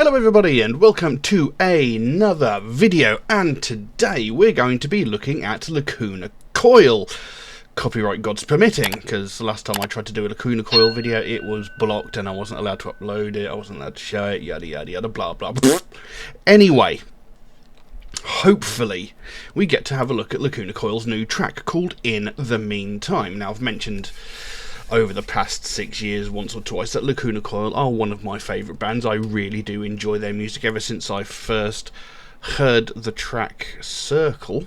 Hello everybody and welcome to another video, and today we're going to be looking at Lacuna Coil. Copyright gods permitting, because the last time I tried to do a Lacuna Coil video it was blocked and I wasn't allowed to upload it, I wasn't allowed to show it, yada yada yada blah blah blah. Anyway, hopefully we get to have a look at Lacuna Coil's new track called In the Meantime. Now, I've mentioned over the past 6 years once or twice that Lacuna Coil are one of my favourite bands. I really do enjoy their music ever since I first heard the track Circle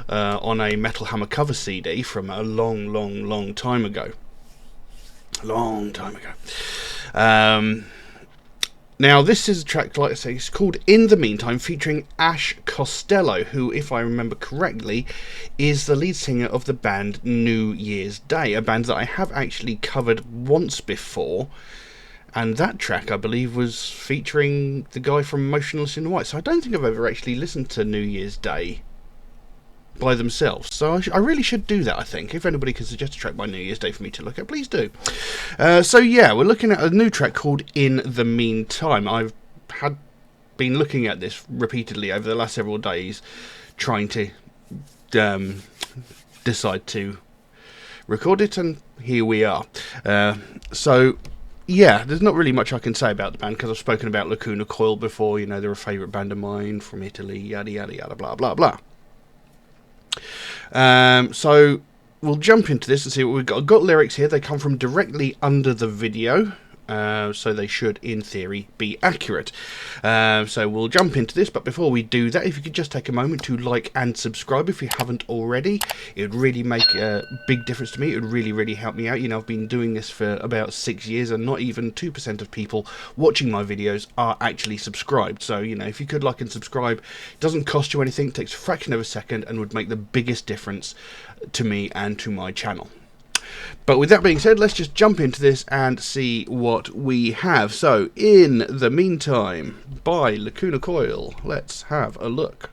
on a Metal Hammer cover CD from a long time ago. Now, this is a track, like I say, it's called In the Meantime, featuring Ash Costello, who, if I remember correctly, is the lead singer of the band New Year's Day, a band that I have actually covered once before, and that track, I believe, was featuring the guy from Motionless in White, so I don't think I've ever actually listened to New Year's Day by themselves, so I really should do that. I think if anybody can suggest a track by New Year's Day for me to look at, please do. So yeah, we're looking at a new track called In the Meantime. I've been looking at this repeatedly over the last several days, trying to decide to record it, and here we are. So yeah, there's not really much I can say about the band, because I've spoken about Lacuna Coil before. You know, they're a favourite band of mine from Italy, yada yada yada blah blah blah. So we'll jump into this and see what we've got. I've got lyrics here. They come from directly under the video, so they should, in theory, be accurate. So we'll jump into this, but before we do that, if you could just take a moment to like and subscribe if you haven't already. It would really make a big difference to me. It would really help me out. You know, I've been doing this for about 6 years, and not even 2% of people watching my videos are actually subscribed. So, you know, if you could like and subscribe, it doesn't cost you anything, it takes a fraction of a second, and would make the biggest difference to me and to my channel. But with that being said, let's just jump into this and see what we have. So, In the Meantime by Lacuna Coil. Let's have a look.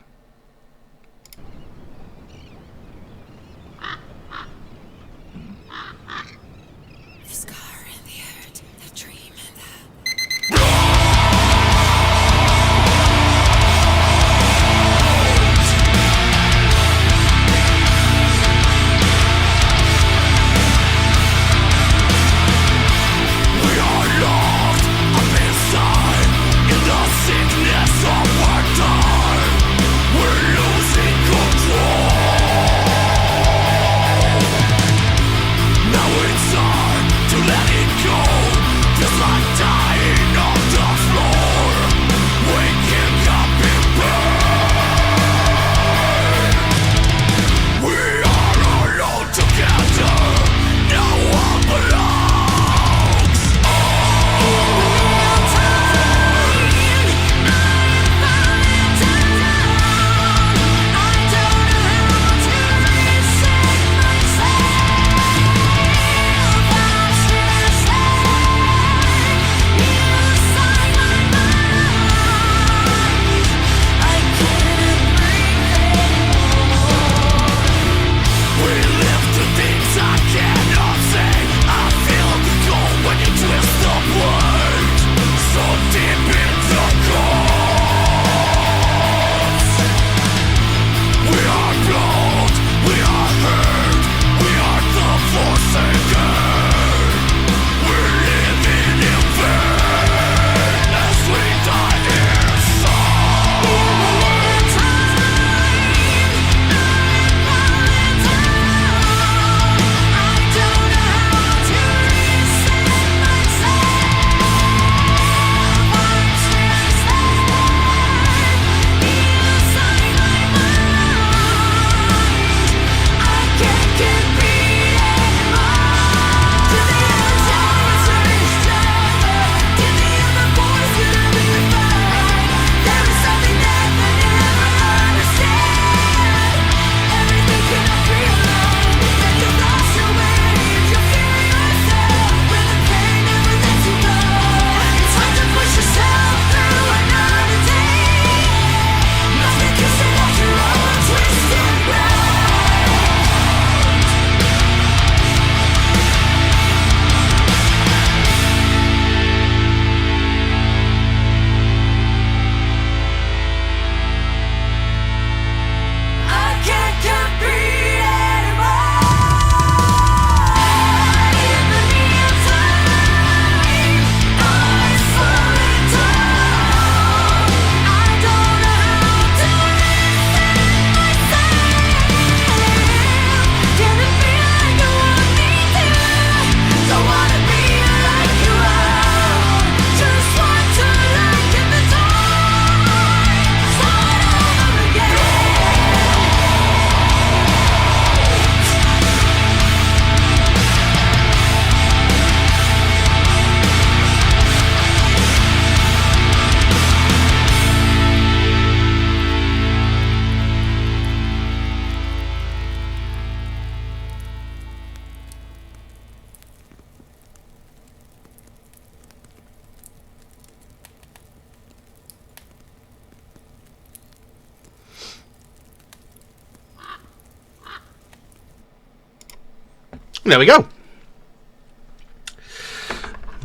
There we go.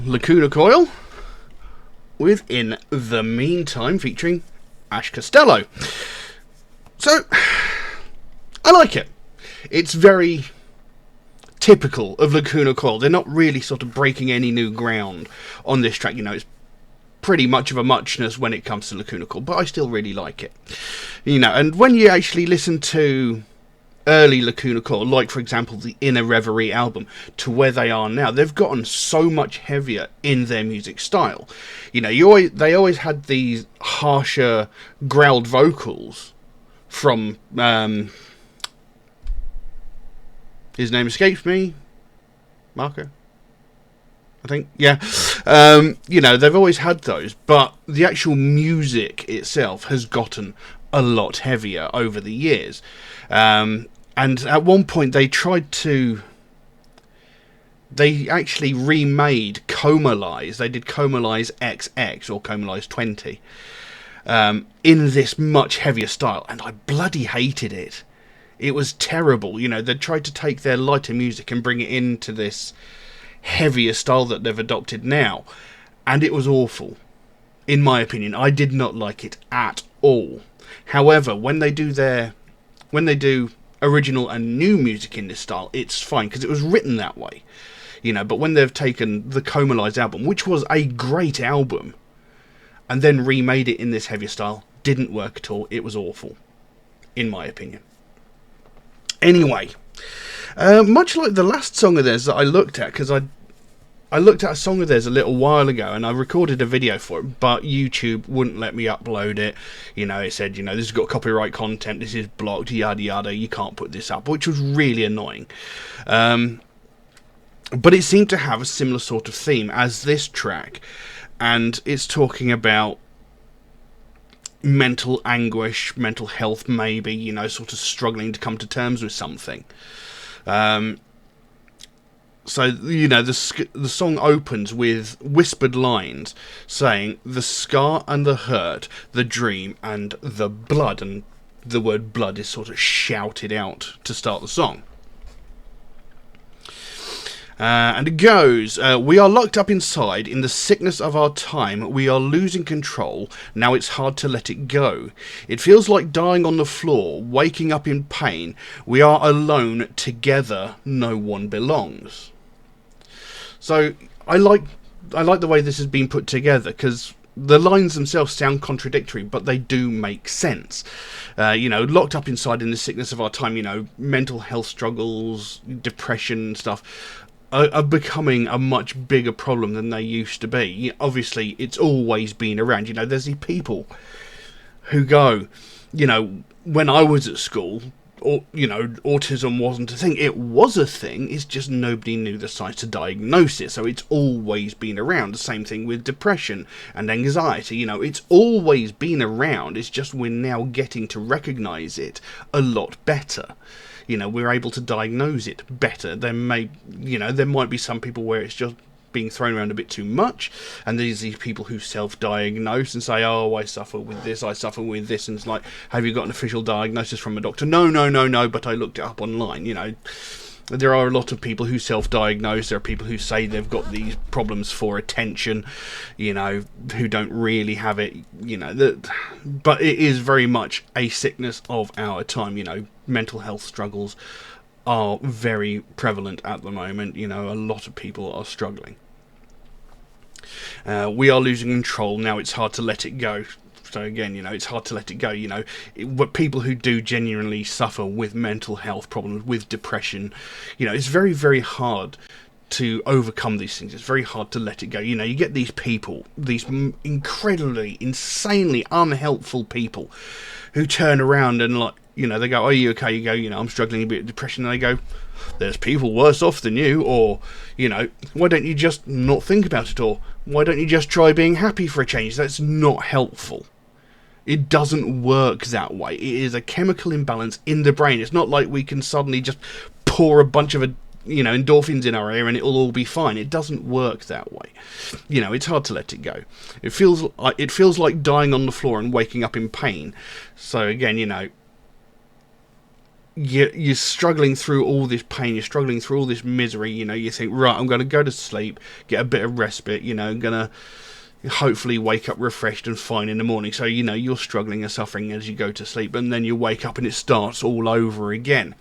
Lacuna Coil with In the Meantime featuring Ash Costello. So, I like it. It's very typical of Lacuna Coil. They're not really sort of breaking any new ground on this track. You know, it's pretty much of a muchness when it comes to Lacuna Coil, but I still really like it. You know, and when you actually listen to early Lacuna Coil, like for example the Inner Reverie album, to where they are now, they've gotten so much heavier in their music style. You know, they always had these harsher, growled vocals from his name escapes me, Marco, I think, yeah. You know, they've always had those, but the actual music itself has gotten a lot heavier over the years. And at one point they actually remade Comalize. They did Comalize XX or Comalize 20 in this much heavier style, and I bloody hated it. It was terrible. You know, they tried to take their lighter music and bring it into this heavier style that they've adopted now, and it was awful, in my opinion. I did not like it at all. However, when they do original and new music in this style, it's fine, because it was written that way. You know, but when they've taken the Comalize album, which was a great album, and then remade it in this heavier style, didn't work at all. It was awful, in my opinion. Anyway, much like the last song of theirs that I looked at, because I looked at a song of theirs a little while ago and I recorded a video for it, but YouTube wouldn't let me upload it. You know, it said, you know, this has got copyright content, this is blocked, yada yada, you can't put this up, which was really annoying. But it seemed to have a similar sort of theme as this track, and it's talking about mental anguish, mental health maybe, you know, sort of struggling to come to terms with something. So, you know, the song opens with whispered lines saying, the scar and the hurt, the dream and the blood, and the word blood is sort of shouted out to start the song. And it goes, we are locked up inside, in the sickness of our time, we are losing control, now it's hard to let it go. It feels like dying on the floor, waking up in pain, we are alone, together, no one belongs. So, I like the way this has been put together, because the lines themselves sound contradictory, but they do make sense. You know, locked up inside in the sickness of our time, you know, mental health struggles, depression, stuff, are becoming a much bigger problem than they used to be. Obviously, it's always been around. You know, there's these people who go, you know, when I was at school, or, you know, autism wasn't a thing. It was a thing, it's just nobody knew the science to diagnose it, so it's always been around. The same thing with depression and anxiety, you know, it's always been around, it's just we're now getting to recognise it a lot better. You know, we're able to diagnose it better. There might be some people where it's just being thrown around a bit too much, and there's these people who self-diagnose and say, oh, I suffer with this, and it's like, have you got an official diagnosis from a doctor? No, but I looked it up online. You know, there are a lot of people who self-diagnose. There are people who say they've got these problems for attention, you know, who don't really have it, you know, but it is very much a sickness of our time. You know, mental health struggles are very prevalent at the moment. You know, a lot of people are struggling. We are losing control, now it's hard to let it go. So again, you know, it's hard to let it go. You know, but people who do genuinely suffer with mental health problems, with depression, you know, it's very, very hard to overcome these things. It's very hard to let it go. You know, you get these people, these incredibly, insanely unhelpful people who turn around and, like, you know, they go, are you okay? You go, you know, I'm struggling a bit with depression. And they go, there's people worse off than you. Or, you know, why don't you just not think about it? Or why don't you just try being happy for a change? That's not helpful. It doesn't work that way. It is a chemical imbalance in the brain. It's not like we can suddenly just pour a bunch of, you know, endorphins in our ear and it'll all be fine. It doesn't work that way. You know, it's hard to let it go. It feels like dying on the floor and waking up in pain. So again, you know, you're struggling through all this pain, you're struggling through all this misery, you think, right, I'm going to go to sleep, get a bit of respite, I'm going to hopefully wake up refreshed and fine in the morning. So, you're struggling and suffering as you go to sleep, and then you wake up and it starts all over again.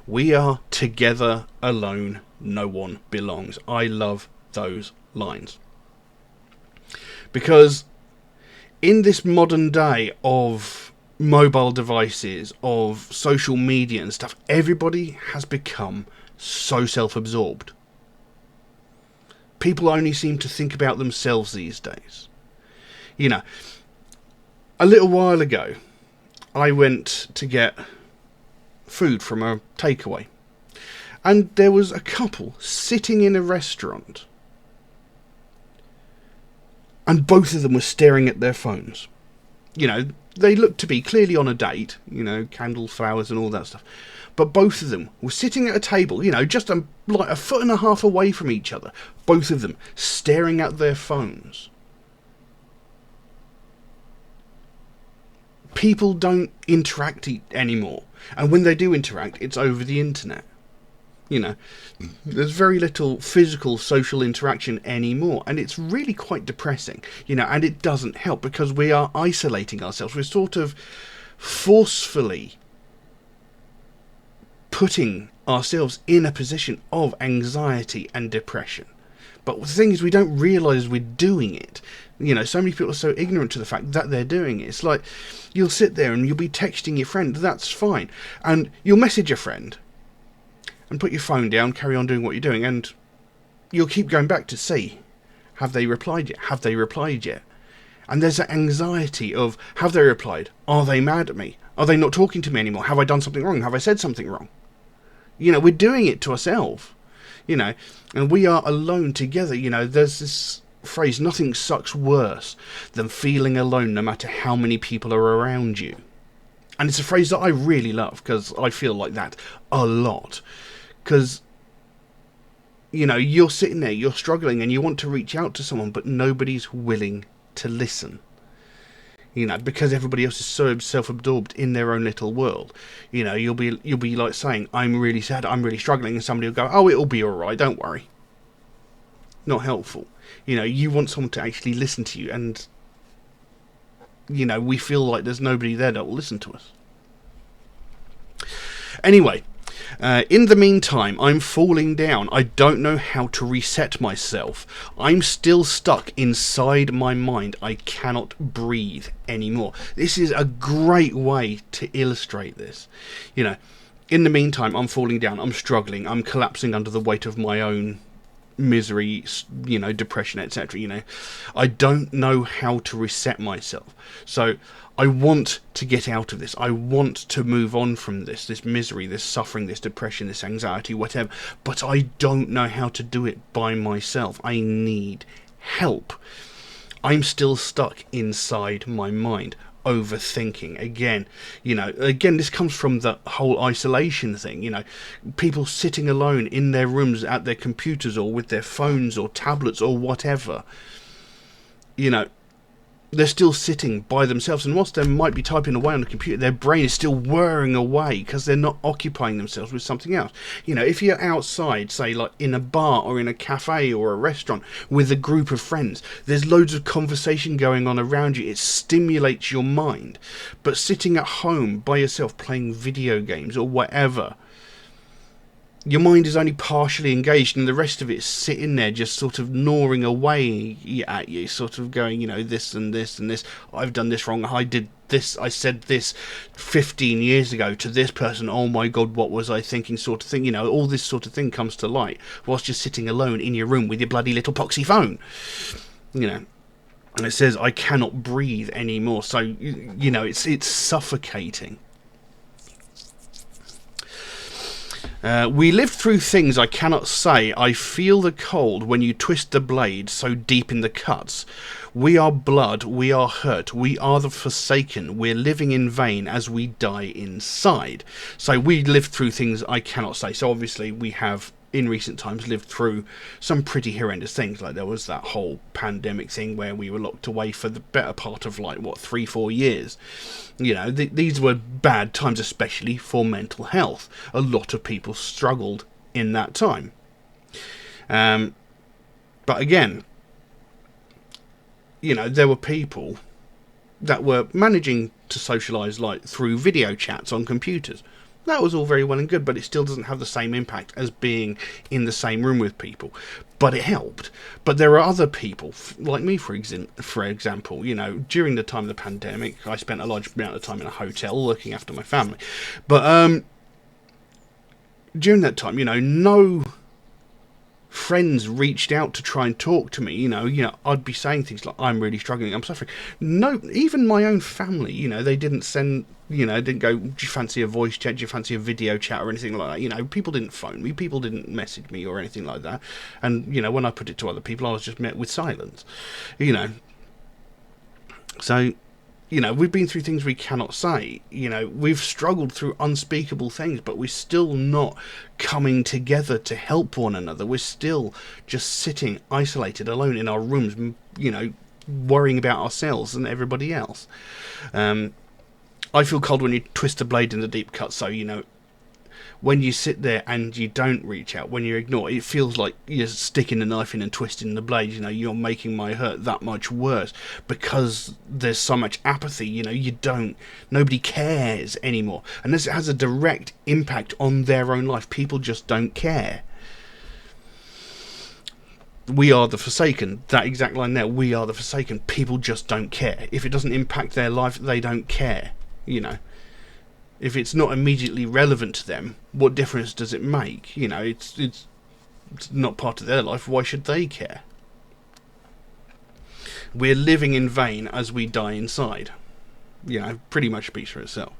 We are together, alone, no one belongs. I love those lines. Because in this modern day of mobile devices, of social media and stuff, everybody has become so self-absorbed. People only seem to think about themselves these days. A little while ago, I went to get food from a takeaway, and there was a couple sitting in a restaurant, and both of them were staring at their phones. They looked to be clearly on a date, candles, flowers and all that stuff. But both of them were sitting at a table, just like a foot and a half away from each other. Both of them staring at their phones. People don't interact anymore. And when they do interact, it's over the internet. There's very little physical social interaction anymore, and it's really quite depressing, and it doesn't help because we are isolating ourselves. We're sort of forcefully putting ourselves in a position of anxiety and depression. But the thing is, we don't realise we're doing it. So many people are so ignorant to the fact that they're doing it. It's like, you'll sit there and you'll be texting your friend, that's fine, and you'll message a friend, and put your phone down, carry on doing what you're doing, and you'll keep going back to see, have they replied yet? Have they replied yet? And there's that anxiety of, have they replied? Are they mad at me? Are they not talking to me anymore? Have I done something wrong? Have I said something wrong? We're doing it to ourselves, and we are alone together. There's this phrase, nothing sucks worse than feeling alone no matter how many people are around you. And it's a phrase that I really love, because I feel like that a lot. Because, you're sitting there, you're struggling, and you want to reach out to someone, but nobody's willing to listen. Because everybody else is so self-absorbed in their own little world. You'll be like saying, I'm really sad, I'm really struggling, and somebody will go, oh, it'll be alright, don't worry. Not helpful. You want someone to actually listen to you, and, we feel like there's nobody there that will listen to us. Anyway, in the meantime, I'm falling down. I don't know how to reset myself. I'm still stuck inside my mind. I cannot breathe anymore. This is a great way to illustrate this. In the meantime, I'm falling down. I'm struggling. I'm collapsing under the weight of my own misery, depression, etc. I don't know how to reset myself. So I want to get out of this. I want to move on from this misery, this suffering, this depression, this anxiety, whatever. But I don't know how to do it by myself. I need help. I'm still stuck inside my mind, overthinking. Again, this comes from the whole isolation thing. People sitting alone in their rooms at their computers or with their phones or tablets or whatever. They're still sitting by themselves, and whilst they might be typing away on the computer, their brain is still whirring away because they're not occupying themselves with something else. If you're outside, say like in a bar or in a cafe or a restaurant with a group of friends, there's loads of conversation going on around you. It stimulates your mind. But sitting at home by yourself playing video games or whatever, your mind is only partially engaged, and the rest of it is sitting there just sort of gnawing away at you, sort of going, this and this and this, I've done this wrong, I did this, I said this 15 years ago to this person, oh my god, what was I thinking, sort of thing. All this sort of thing comes to light whilst you're sitting alone in your room with your bloody little poxy phone. And it says, I cannot breathe anymore. So, it's suffocating. We lived through things I cannot say. I feel the cold when you twist the blade so deep in the cuts. We are blood, we are hurt, we are the forsaken. We're living in vain as we die inside. So we lived through things I cannot say. So obviously we have in recent times lived through some pretty horrendous things. Like there was that whole pandemic thing where we were locked away for the better part of 3-4 years. These were bad times, especially for mental health. A lot of people struggled in that time. But again, there were people that were managing to socialise through video chats on computers. That was all very well and good, but it still doesn't have the same impact as being in the same room with people. But it helped. But there are other people, like me, for example, during the time of the pandemic, I spent a large amount of time in a hotel looking after my family. But during that time, no friends reached out to try and talk to me. I'd be saying things like, I'm really struggling, I'm suffering. No, even my own family, they didn't send, didn't go, do you fancy a voice chat, do you fancy a video chat or anything like that. People didn't phone me, people didn't message me or anything like that. And, when I put it to other people, I was just met with silence. So, we've been through things we cannot say. We've struggled through unspeakable things, but we're still not coming together to help one another. We're still just sitting isolated, alone in our rooms, worrying about ourselves and everybody else. I feel cold when you twist a blade in the deep cut, so, when you sit there and you don't reach out, when you ignore, it feels like you're sticking the knife in and twisting the blade. You're making my hurt that much worse because there's so much apathy. Nobody cares anymore. And this has a direct impact on their own life. People just don't care. We are the forsaken. That exact line there, we are the forsaken. People just don't care. If it doesn't impact their life, they don't care. If it's not immediately relevant to them, what difference does it make? It's not part of their life. Why should they care? We're living in vain as we die inside. Pretty much speaks for itself.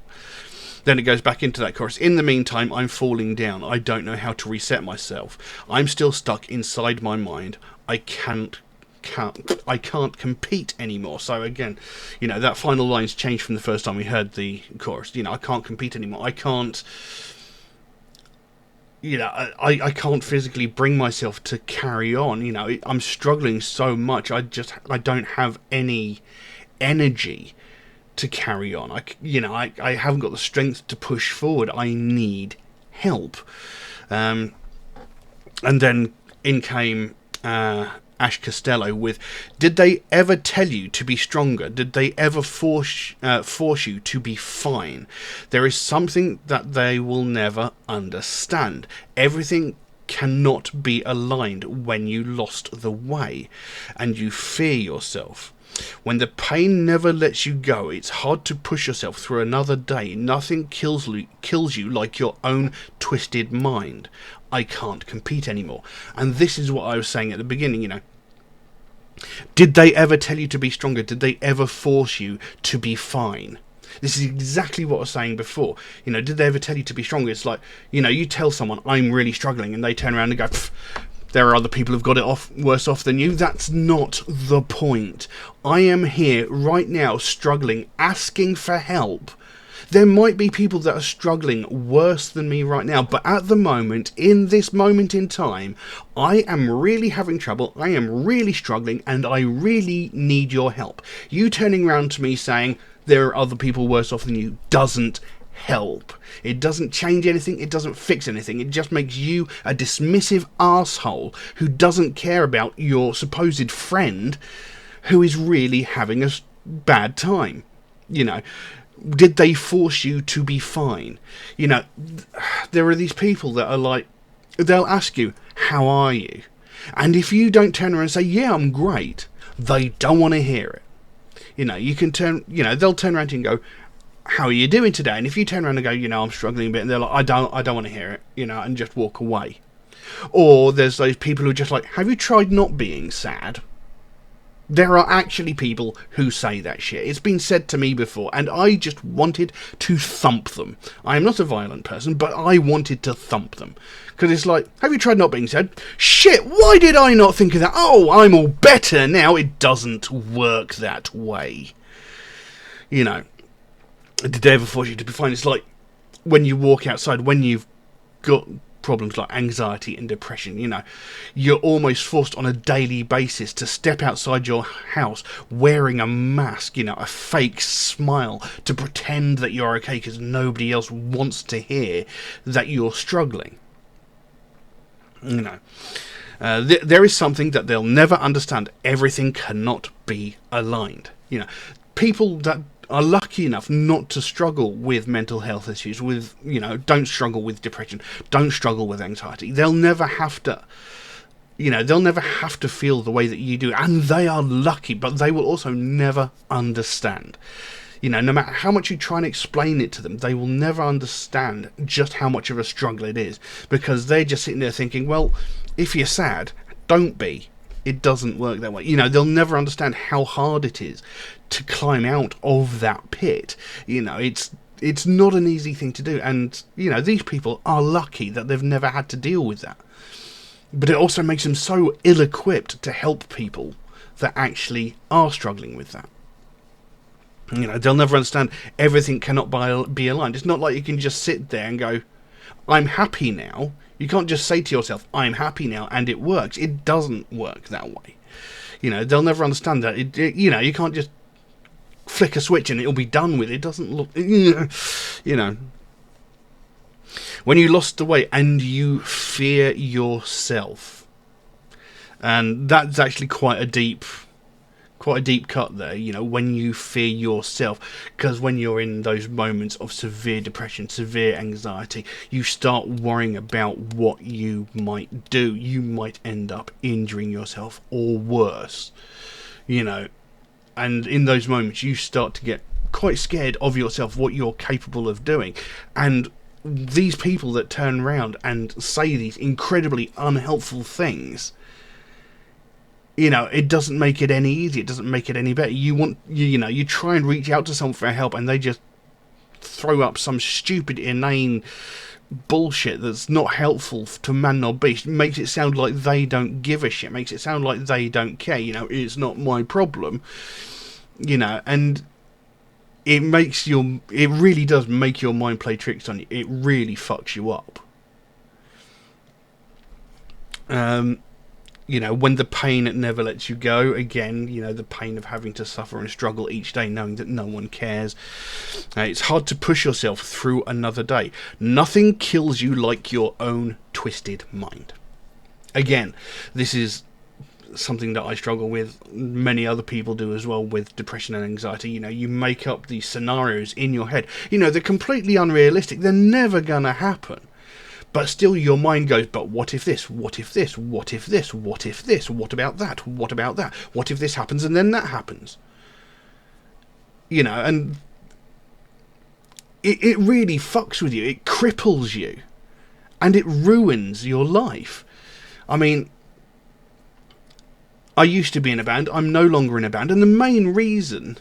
Then it goes back into that chorus. In the meantime, I'm falling down. I don't know how to reset myself. I'm still stuck inside my mind. I can't compete anymore. So again, that final line's changed from the first time we heard the chorus. I can't compete anymore. I can't, I can't physically bring myself to carry on. I'm struggling so much. I don't have any energy to carry on. I haven't got the strength to push forward. I need help. And then in came Ash Costello with, did they ever tell you to be stronger? Did they ever force you to be fine? There is something that they will never understand. Everything cannot be aligned when you lost the way and you fear yourself. When the pain never lets you go, it's hard to push yourself through another day. Nothing kills you like your own twisted mind. I can't compete anymore. And this is what I was saying at the beginning, Did they ever tell you to be stronger? Did they ever force you to be fine? This is exactly what I was saying before. Did they ever tell you to be stronger? It's like, you tell someone, I'm really struggling, and they turn around and go, there are other people who've got it worse off than you. That's not the point. I am here right now struggling, asking for help. There might be people that are struggling worse than me right now, but at the moment, in this moment in time, I am really having trouble, I am really struggling, and I really need your help. You turning around to me saying there are other people worse off than you doesn't help. It doesn't change anything, it doesn't fix anything, it just makes you a dismissive arsehole who doesn't care about your supposed friend who is really having a bad time. Did they force you to be fine? There are these people that are like, they'll ask you, how are you? And if you don't turn around and say, yeah, I'm great, they don't want to hear it. You can they'll turn around to you and go, how are you doing today? And if you turn around and go, I'm struggling a bit, and they're like, I don't want to hear it, and just walk away. Or there's those people who are just like, have you tried not being sad? There are actually people who say that shit. It's been said to me before, and I just wanted to thump them. I am not a violent person, but I wanted to thump them. Because it's like, have you tried not being sad? Shit, why did I not think of that? Oh, I'm all better now. It doesn't work that way. Did they ever force you to be fine? It's like when you walk outside, when you've got problems like anxiety and depression. You know, you're almost forced on a daily basis to step outside your house wearing a mask, you know, a fake smile, to pretend that you're okay because nobody else wants to hear that you're struggling. You know, there is something that they'll never understand. Everything cannot be aligned. You know, people that are lucky enough not to struggle with mental health issues, with, you know, don't struggle with depression, don't struggle with anxiety, they'll never have to, you know, they'll never have to feel the way that you do, and they are lucky, but they will also never understand. You know, no matter how much you try and explain it to them, they will never understand just how much of a struggle it is, because they're just sitting there thinking, well, if you're sad, don't be. It doesn't work that way. You know, they'll never understand how hard it is to climb out of that pit. You know, it's not an easy thing to do, and, you know, these people are lucky that they've never had to deal with that. But it also makes them so ill-equipped to help people that actually are struggling with that. You know, they'll never understand everything cannot be aligned. It's not like you can just sit there and go, I'm happy now. You can't just say to yourself, I'm happy now, and it works. It doesn't work that way. You know, they'll never understand that. You know, you can't just flick a switch and it'll be done with. It doesn't look, you know. When you lost the weight and you fear yourself, and that's actually quite a deep cut there, you know, when you fear yourself, because when you're in those moments of severe depression, severe anxiety, you start worrying about what you might do. You might end up injuring yourself, or worse, you know, and in those moments you start to get quite scared of yourself, what you're capable of doing. And these people that turn around and say these incredibly unhelpful things, you know, it doesn't make it any easier. It doesn't make it any better. You know, you try and reach out to someone for help, and they just throw up some stupid, inane bullshit that's not helpful to man nor beast. It makes it sound like they don't give a shit. Makes it sound like they don't care. You know, it's not my problem. You know, and it really does make your mind play tricks on you. It really fucks you up. You know, when the pain never lets you go, again, you know, the pain of having to suffer and struggle each day knowing that no one cares. It's hard to push yourself through another day. Nothing kills you like your own twisted mind. Again, this is something that I struggle with. Many other people do as well with depression and anxiety. You know, you make up these scenarios in your head. You know, they're completely unrealistic. They're never gonna happen. But still your mind goes, but what if this? What if this? What if this? What if this? What about that? What about that? What if this happens and then that happens? You know, and it really fucks with you. It cripples you. And it ruins your life. I mean, I used to be in a band. I'm no longer in a band. And the main reason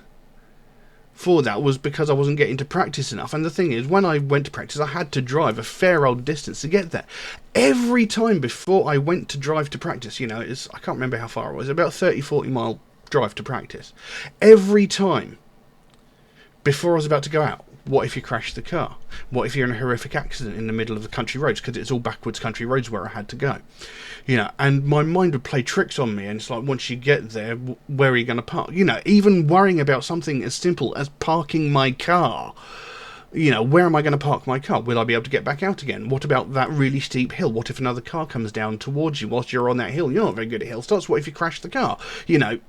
for that was because I wasn't getting to practice enough. And the thing is, when I went to practice, I had to drive a fair old distance to get there. Every time before I went to drive to practice, you know, I can't remember how far it was, about 30-40 mile drive to practice. Every time before I was about to go out, what if you crash the car? What if you're in a horrific accident in the middle of the country roads? Because it's all backwards country roads where I had to go. You know, and my mind would play tricks on me, and it's like, once you get there, where are you going to park? You know, even worrying about something as simple as parking my car. You know, where am I going to park my car? Will I be able to get back out again? What about that really steep hill? What if another car comes down towards you whilst you're on that hill? You're not very good at hill starts. What if you crash the car? You know,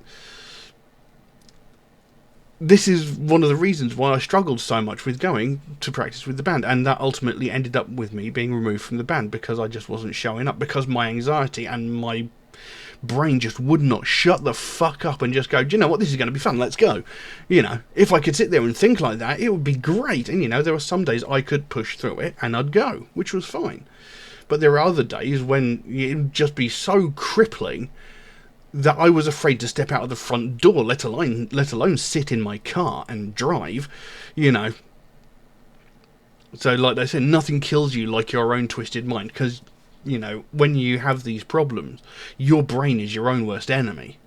this is one of the reasons why I struggled so much with going to practice with the band, and that ultimately ended up with me being removed from the band because I just wasn't showing up, because my anxiety and my brain just would not shut the fuck up and just go, do you know what, this is going to be fun, let's go. You know, if I could sit there and think like that, it would be great. And you know, there were some days I could push through it and I'd go, which was fine. But there are other days when it would just be so crippling that I was afraid to step out of the front door, let alone sit in my car and drive, you know. So like they said, nothing kills you like your own twisted mind, because, you know, when you have these problems, your brain is your own worst enemy.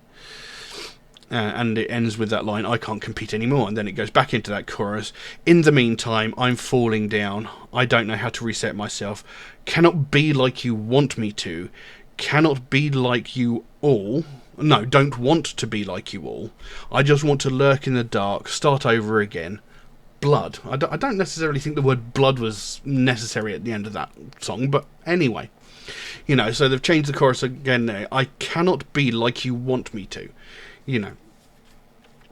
And it ends with that line, "I can't compete anymore," and then it goes back into that chorus. "In the meantime, I'm falling down. I don't know how to reset myself. Cannot be like you want me to. Cannot be like you all. No, don't want to be like you all. I just want to lurk in the dark, start over again. Blood." I don't necessarily think the word blood was necessary at the end of that song, but anyway. You know, so they've changed the chorus again there. "I cannot be like you want me to." You know,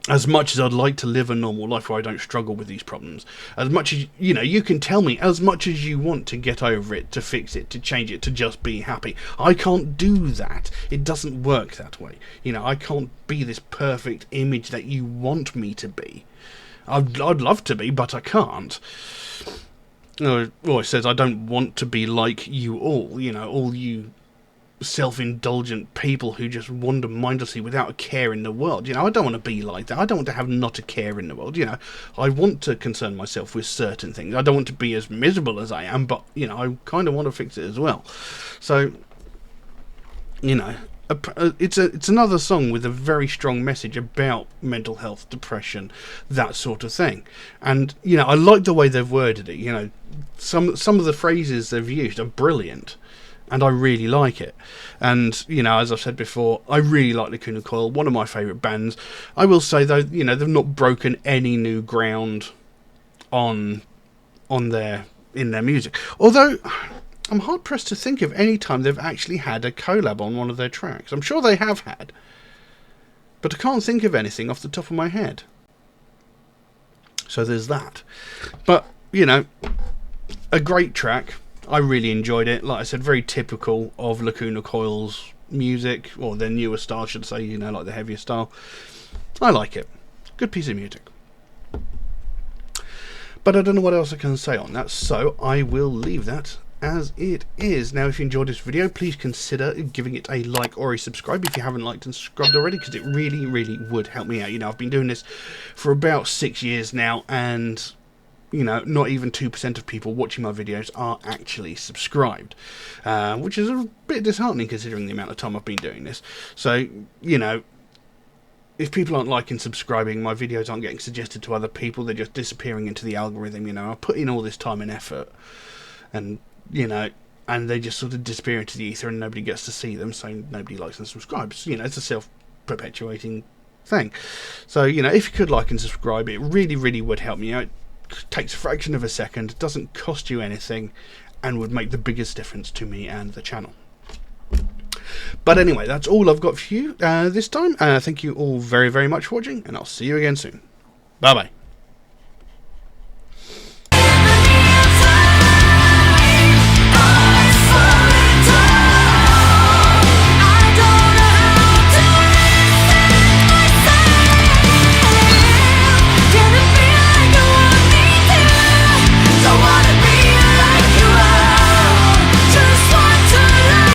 as much as I'd like to live a normal life where I don't struggle with these problems, as much as, you know, you can tell me as much as you want to get over it, to fix it, to change it, to just be happy. I can't do that. It doesn't work that way. You know, I can't be this perfect image that you want me to be. I'd love to be, but I can't. Well, it says, "I don't want to be like you all," you know, all you self-indulgent people who just wander mindlessly without a care in the world. You know, I don't want to be like that. I don't want to have not a care in the world. You know, I want to concern myself with certain things. I don't want to be as miserable as I am, but, you know, I kind of want to fix it as well. So, you know, it's another song with a very strong message about mental health, depression, that sort of thing. And, you know, I like the way they've worded it. You know, some of the phrases they've used are brilliant, and I really like it. And, you know, as I've said before, I really like Lacuna Coil, one of my favourite bands. I will say, though, you know, they've not broken any new ground in their music. Although, I'm hard-pressed to think of any time they've actually had a collab on one of their tracks. I'm sure they have had, but I can't think of anything off the top of my head. So there's that. But, you know, a great track. I really enjoyed it. Like I said, very typical of Lacuna Coil's music, or their newer style, I should say, you know, like the heavier style. I like it. Good piece of music. But I don't know what else I can say on that, so I will leave that as it is. Now, if you enjoyed this video, please consider giving it a like or a subscribe if you haven't liked and subscribed already, because it really, really would help me out. You know, I've been doing this for about 6 years now, and, you know, not even 2% of people watching my videos are actually subscribed, which is a bit disheartening considering the amount of time I've been doing this. So, you know, if people aren't liking and subscribing, my videos aren't getting suggested to other people, they're just disappearing into the algorithm. You know, I put in all this time and effort, and, you know, and they just sort of disappear into the ether and nobody gets to see them, so nobody likes and subscribes. You know, it's a self-perpetuating thing. So, you know, if you could like and subscribe, it really, really would help me out. It takes a fraction of a second, doesn't cost you anything, and would make the biggest difference to me and the channel. But anyway, that's all I've got for you this time. Thank you all very, very much for watching, and I'll see you again soon. Bye-bye.